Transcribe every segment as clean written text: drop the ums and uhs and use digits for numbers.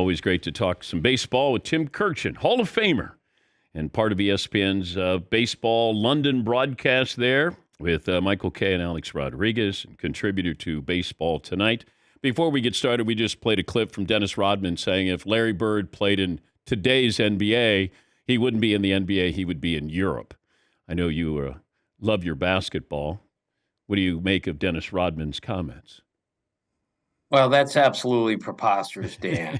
always great to talk some baseball with Tim Kurkjian, Hall of Famer, and part of ESPN's baseball London broadcast there with Michael Kay and Alex Rodriguez, and contributor to Baseball Tonight. Before we get started, we just played a clip from Dennis Rodman saying if Larry Bird played in today's NBA, he wouldn't be in the NBA, he would be in Europe. I know you love your basketball. What do you make of Dennis Rodman's comments? Well, that's absolutely preposterous, Dan.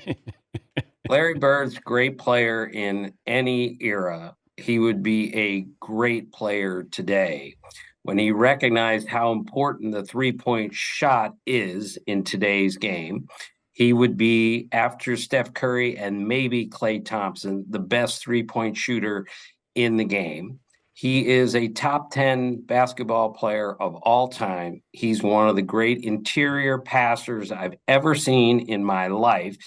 Larry Bird's a great player in any era. He would be a great player today. When he recognized how important the three-point shot is in today's game, he would be, after Steph Curry and maybe Klay Thompson, the best three-point shooter in the game. He is a top 10 basketball player of all time. He's one of the great interior passers I've ever seen in my life.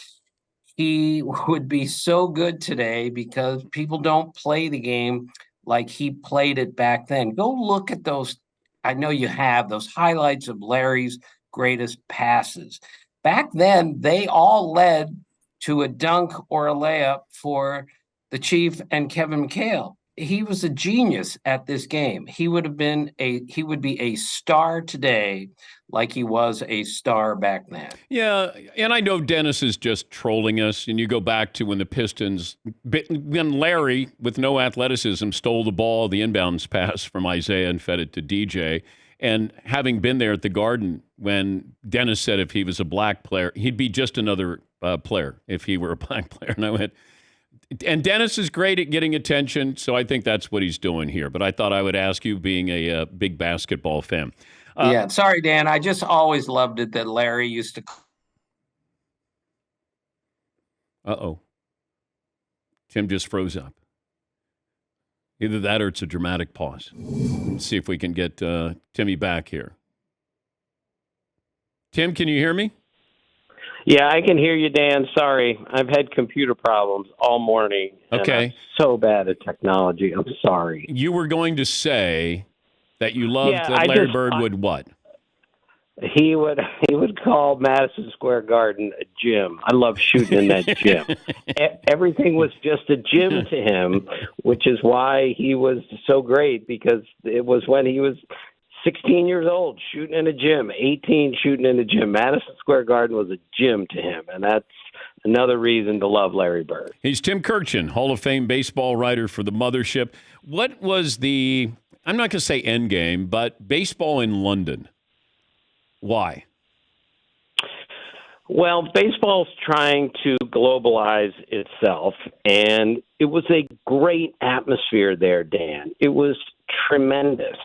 He would be so good today because people don't play the game like he played it back then. Go look at those. I know you have those highlights of Larry's greatest passes. Back then, they all led to a dunk or a layup for the Chief and Kevin McHale. He was a genius at this game. He would be a star today like he was a star back then. Yeah, and I know Dennis is just trolling us, and you go back to when the Pistons, when Larry, with no athleticism, stole the ball, the inbounds pass from Isaiah and fed it to DJ. And having been there at the Garden when Dennis said if he was a black player, he'd be just another player if he were a black player. And I went, and Dennis is great at getting attention, so I think that's what he's doing here. But I thought I would ask you, being a big basketball fan. Yeah, sorry, Dan. I just always loved it that Larry used to. Uh-oh. Tim just froze up. Either that or it's a dramatic pause. Let's see if we can get Timmy back here. Tim, can you hear me? Yeah, I can hear you, Dan. Sorry. I've had computer problems all morning. Okay. And I'm so bad at technology. I'm sorry. You were going to say that you loved that Larry Bird would what? He would call Madison Square Garden a gym. I love shooting in that gym. Everything was just a gym to him, which is why he was so great, because it was when he was 16 years old, shooting in a gym, 18, shooting in a gym. Madison Square Garden was a gym to him, and that's another reason to love Larry Bird. He's Tim Kurkjian, Hall of Fame baseball writer for the Mothership. What was the, I'm not going to say end game, but baseball in London? Why? Well, baseball's trying to globalize itself, and it was a great atmosphere there, Dan. It was tremendous.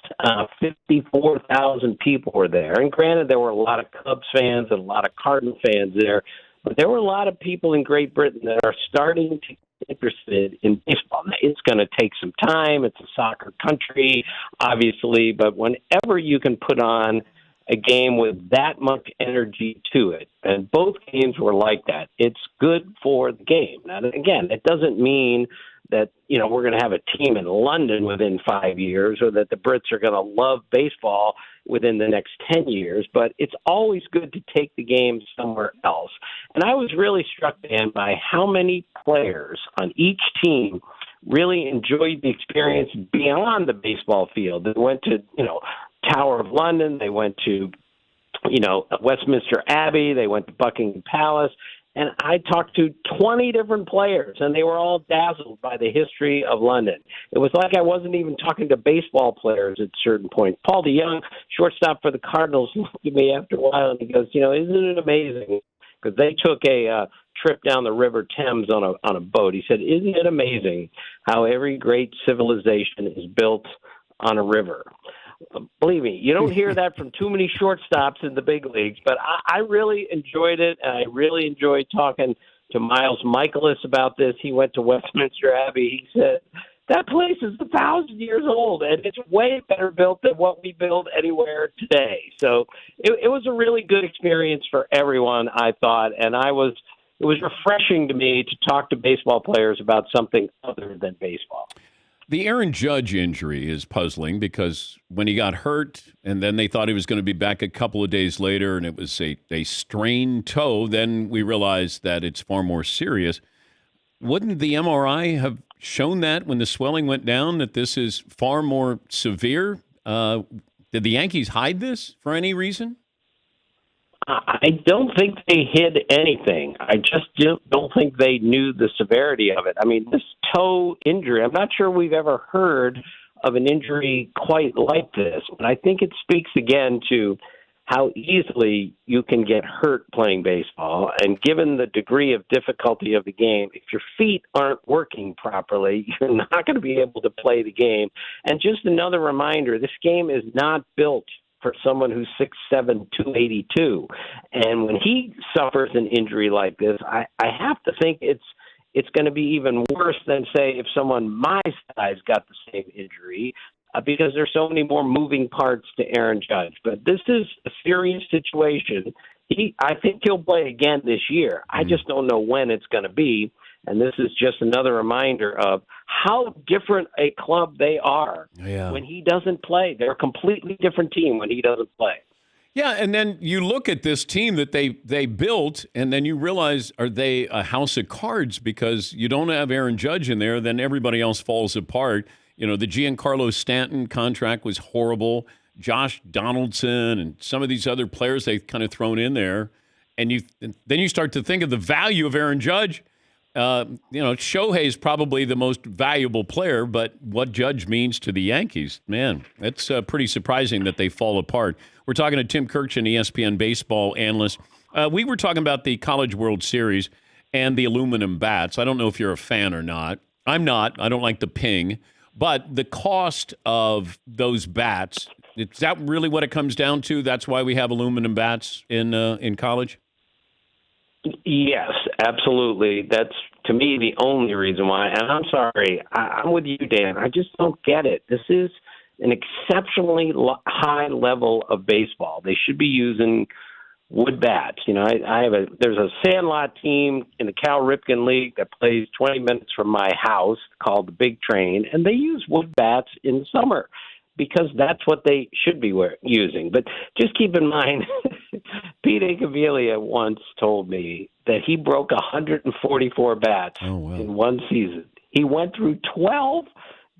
54,000 people were there. And granted, there were a lot of Cubs fans and a lot of Cardinal fans there, but there were a lot of people in Great Britain that are starting to get interested in baseball. It's going to take some time. It's a soccer country, obviously, but whenever you can put on a game with that much energy to it, and both games were like that, it's good for the game. Now, again, it doesn't mean that, you know, we're going to have a team in London within 5 years, or that the Brits are going to love baseball within the next 10 years, but it's always good to take the game somewhere else. And I was really struck, Dan, by how many players on each team really enjoyed the experience beyond the baseball field. They went to, Tower of London, they went to, Westminster Abbey, they went to Buckingham Palace, and I talked to 20 different players, and they were all dazzled by the history of London. It was like I wasn't even talking to baseball players at certain points. Paul DeYoung, shortstop for the Cardinals, looked at me after a while, and he goes, isn't it amazing? Because they took a trip down the River Thames on a boat. He said, isn't it amazing how every great civilization is built on a river? Believe me, you don't hear that from too many shortstops in the big leagues, but I really enjoyed it, and I really enjoyed talking to Miles Michaelis about this. He went to Westminster Abbey. He said, that place is 1,000 years old, and it's way better built than what we build anywhere today. So it was a really good experience for everyone, I thought, and it was refreshing to me to talk to baseball players about something other than baseball. The Aaron Judge injury is puzzling because when he got hurt and then they thought he was going to be back a couple of days later and it was a strained toe, then we realized that it's far more serious. Wouldn't the MRI have shown that when the swelling went down that this is far more severe? Did the Yankees hide this for any reason? I don't think they hid anything. I just don't think they knew the severity of it. I mean, this toe injury, I'm not sure we've ever heard of an injury quite like this. But I think it speaks again to how easily you can get hurt playing baseball. And given the degree of difficulty of the game, if your feet aren't working properly, you're not going to be able to play the game. And just another reminder, this game is not built for someone who's 6'7", 282. And when he suffers an injury like this, I have to think it's going to be even worse than, say, if someone my size got the same injury, because there's so many more moving parts to Aaron Judge. But this is a serious situation. I think he'll play again this year. I just don't know when it's going to be. And this is just another reminder of how different a club they are when he doesn't play. They're a completely different team when he doesn't play. Yeah, and then you look at this team that they built, and then you realize, are they a house of cards? Because you don't have Aaron Judge in there, then everybody else falls apart. You know, the Giancarlo Stanton contract was horrible. Josh Donaldson and some of these other players they've kind of thrown in there. And then you start to think of the value of Aaron Judge. Shohei is probably the most valuable player, but what Judge means to the Yankees, man, that's pretty surprising that they fall apart. We're talking to Tim Kurkjian, ESPN baseball analyst. We were talking about the College World Series and the aluminum bats. I don't know if you're a fan or not. I'm not. I don't like the ping. But the cost of those bats, is that really what it comes down to? That's why we have aluminum bats in college? Yes, absolutely. That's, to me, the only reason why. And I'm sorry, I'm with you, Dan. I just don't get it. This is an exceptionally high level of baseball. They should be using wood bats. You know, there's a Sandlot team in the Cal Ripken League that plays 20 minutes from my house called the Big Train, and they use wood bats in summer because that's what they should be using. But just keep in mind, Pete Incaviglia once told me that he broke 144 bats in one season. He went through 12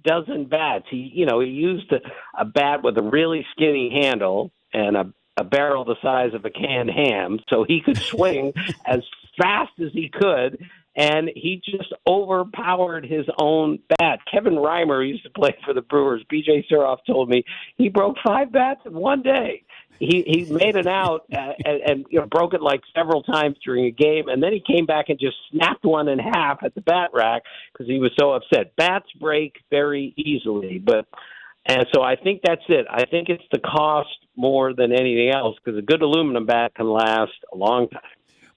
dozen bats. He used a bat with a really skinny handle and a barrel the size of a canned ham, so he could swing as fast as he could, and he just overpowered his own bat. Kevin Reimer, who used to play for the Brewers, B.J. Suroff, told me he broke 5 bats in one day. He made it out and broke it like several times during a game, and then he came back and just snapped one in half at the bat rack because he was so upset. Bats break very easily, and so I think that's it. I think it's the cost more than anything else because a good aluminum bat can last a long time.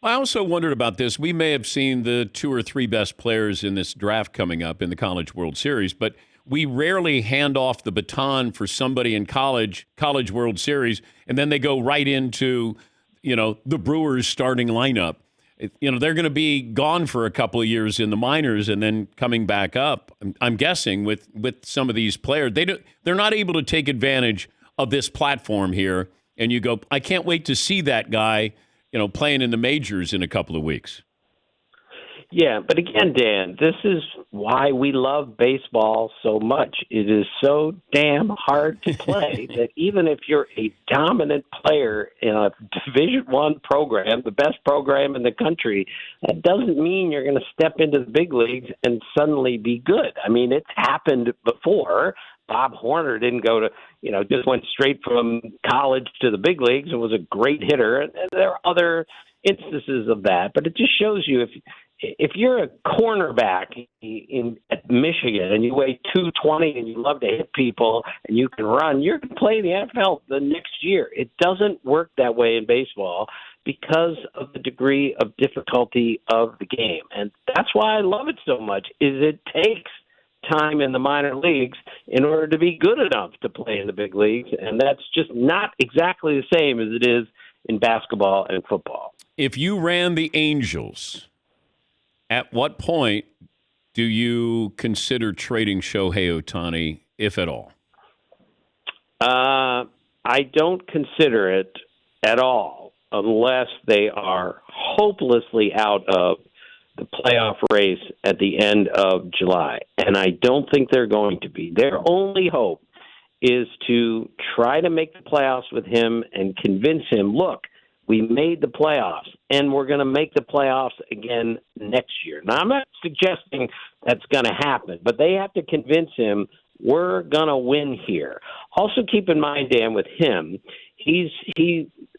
I also wondered about this. We may have seen the 2 or 3 best players in this draft coming up in the College World Series, but we rarely hand off the baton for somebody in College World Series, and then they go right into, the Brewers starting lineup. They're going to be gone for a couple of years in the minors and then coming back up. I'm guessing with some of these players, they're not able to take advantage of this platform here. And you go, I can't wait to see that guy, playing in the majors in a couple of weeks. Yeah, but again, Dan, this is why we love baseball so much. It is so damn hard to play that even if you're a dominant player in a Division I program, the best program in the country, that doesn't mean you're going to step into the big leagues and suddenly be good. I mean, it's happened before. Bob Horner didn't go to, just went straight from college to the big leagues and was a great hitter. And there are other instances of that, but it just shows you if you're a cornerback at Michigan and you weigh 220 and you love to hit people and you can run, you're going to play in the NFL the next year. It doesn't work that way in baseball because of the degree of difficulty of the game. And that's why I love it so much, is it takes time in the minor leagues in order to be good enough to play in the big leagues. And that's just not exactly the same as it is in basketball and football. If you ran the Angels, at what point do you consider trading Shohei Ohtani, if at all? I don't consider it at all unless they are hopelessly out of the playoff race at the end of July. And I don't think they're going to be. Their only hope is to try to make the playoffs with him and convince him, look, we made the playoffs, and we're going to make the playoffs again next year. Now, I'm not suggesting that's going to happen, but they have to convince him we're going to win here. Also, keep in mind, Dan, with him, he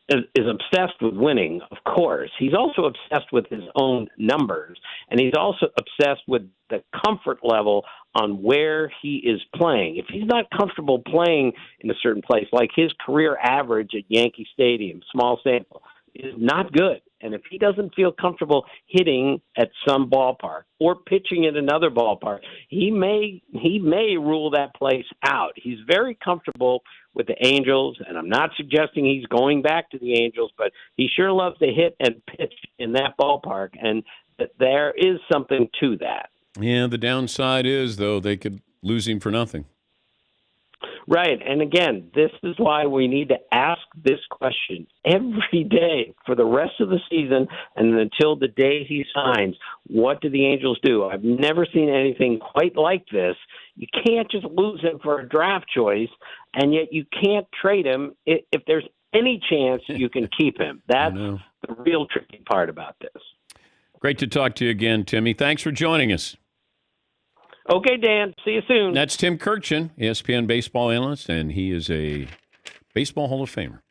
is obsessed with winning, of course. He's also obsessed with his own numbers, and he's also obsessed with the comfort level on where he is playing. If he's not comfortable playing in a certain place, like his career average at Yankee Stadium, small sample, is not good. And if he doesn't feel comfortable hitting at some ballpark or pitching at another ballpark, he may rule that place out. He's very comfortable with the Angels, and I'm not suggesting he's going back to the Angels, but he sure loves to hit and pitch in that ballpark, and there is something to that. Yeah, the downside is, though, they could lose him for nothing. Right. And again, this is why we need to ask this question every day for the rest of the season and until the day he signs. What do the Angels do? I've never seen anything quite like this. You can't just lose him for a draft choice, and yet you can't trade him if there's any chance you can keep him. That's the real tricky part about this. Great to talk to you again, Timmy. Thanks for joining us. Okay, Dan. See you soon. That's Tim Kurkjian, ESPN baseball analyst, and he is a Baseball Hall of Famer.